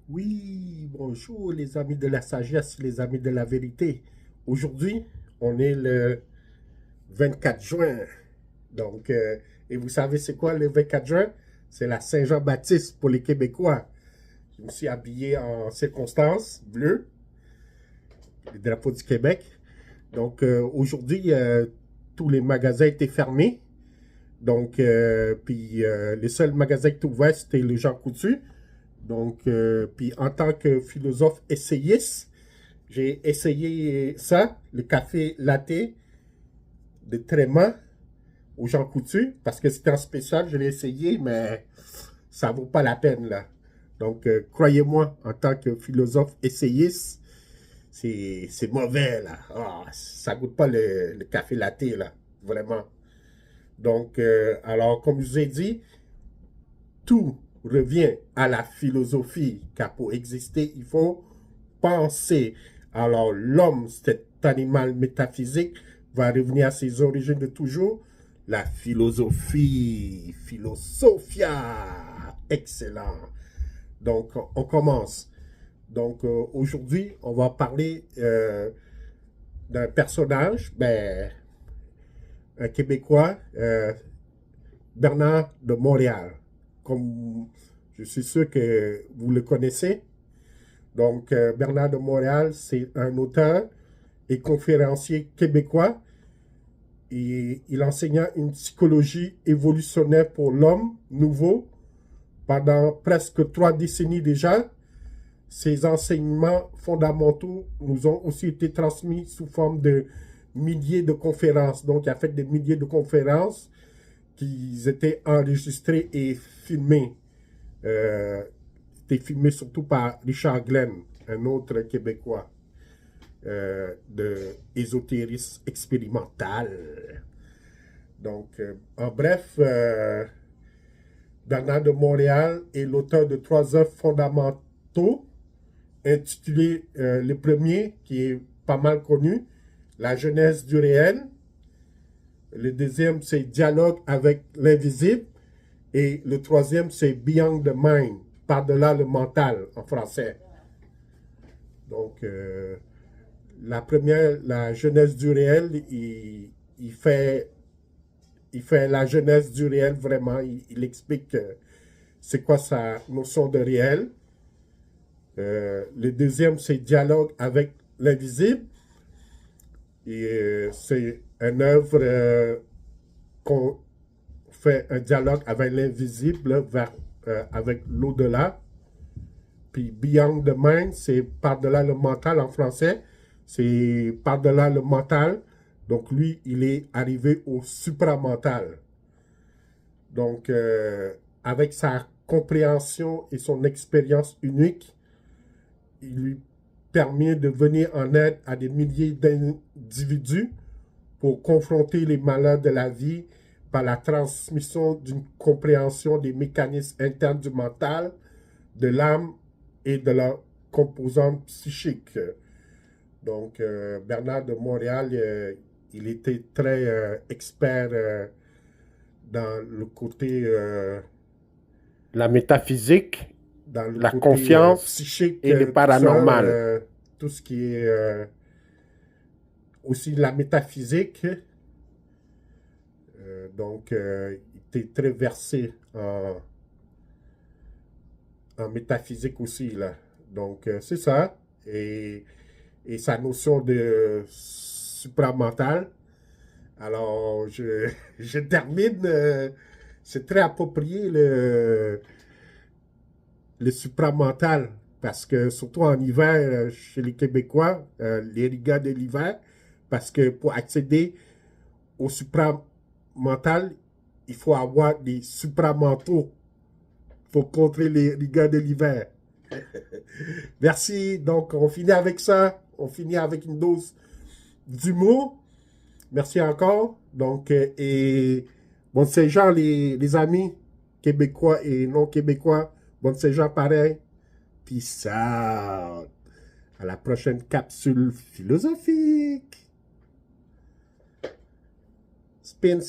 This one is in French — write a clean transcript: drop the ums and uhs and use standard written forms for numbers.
Oui, bonjour les amis de la sagesse, les amis de la vérité. Aujourd'hui, on est le 24 juin. Donc, et vous savez c'est quoi le 24 juin? C'est la Saint-Jean-Baptiste pour les Québécois. Je me suis habillé en circonstance bleu, le drapeau du Québec. Donc, aujourd'hui, tous les magasins étaient fermés. Donc, les seuls magasins qui étaient ouverts, c'était le Jean Coutu. Donc, puis en tant que philosophe essayiste, j'ai essayé ça, le café latte de Tréma aux Jean Coutu, parce que c'était en spécial, je l'ai essayé, mais ça vaut pas la peine, là. Donc, croyez-moi, en tant que philosophe essayiste, c'est mauvais, là. Ah, ça goûte pas le café latte, là, vraiment. Donc, alors, comme je vous ai dit, tout revient à la philosophie, car pour exister, il faut penser. Alors l'homme, cet animal métaphysique, va revenir à ses origines de toujours, la philosophie, philosophia, excellent. Donc on commence. Donc aujourd'hui, on va parler d'un personnage, un Québécois, Bernard de Montréal. Comme je suis sûr que vous le connaissez. Donc, Bernard de Montréal, c'est un auteur et conférencier québécois. Et il enseigna une psychologie évolutionnaire pour l'homme nouveau pendant presque 3 décennies déjà. Ses enseignements fondamentaux nous ont aussi été transmis sous forme de milliers de conférences. Donc, il a fait des milliers de conférences qui étaient enregistrées et filmées. C'était filmé surtout par Richard Glenn, un autre Québécois de ésotérisme expérimental. Donc, en bref, Bernard de Montréal est l'auteur de 3 œuvres fondamentaux intitulés le premier, qui est pas mal connu, La Genèse du réel. Le deuxième, c'est Dialogue avec l'invisible. Et le troisième, c'est Beyond the Mind, par-delà le mental en français. Donc, la première, la genèse du réel, il fait la genèse du réel vraiment. Il explique c'est quoi sa notion de réel. Le deuxième, c'est Dialogue avec l'invisible. Et c'est une œuvre qu'on fait un dialogue avec l'invisible avec l'au-delà. Puis Beyond the Mind, c'est par-delà le mental en français. C'est par-delà le mental. Donc lui, il est arrivé au supramental. Donc, avec sa compréhension et son expérience unique, il lui permet de venir en aide à des milliers d'individus pour confronter les malheurs de la vie par la transmission d'une compréhension des mécanismes internes du mental, de l'âme et de la composante psychique. Donc, Bernard de Montréal, il était très expert dans le côté La métaphysique, dans le la côté confiance psychique, et le tout ça, paranormal. tout ce qui est aussi la métaphysique. Donc, il était très versé en métaphysique aussi, là. Donc, c'est ça. Et sa notion de supramental. Alors, je termine. C'est très approprié le supramental. Parce que, surtout en hiver, chez les Québécois, les rigas de l'hiver, parce que pour accéder au supramental, il faut avoir des supramentaux pour contrer les rigas de l'hiver. Merci. Donc, on finit avec ça. On finit avec une dose d'humour. Merci encore. Donc, et bonne Saint-Jean, les amis québécois et non québécois. Bonne Saint-Jean, pareil. Peace out. À la prochaine capsule philosophique. Spin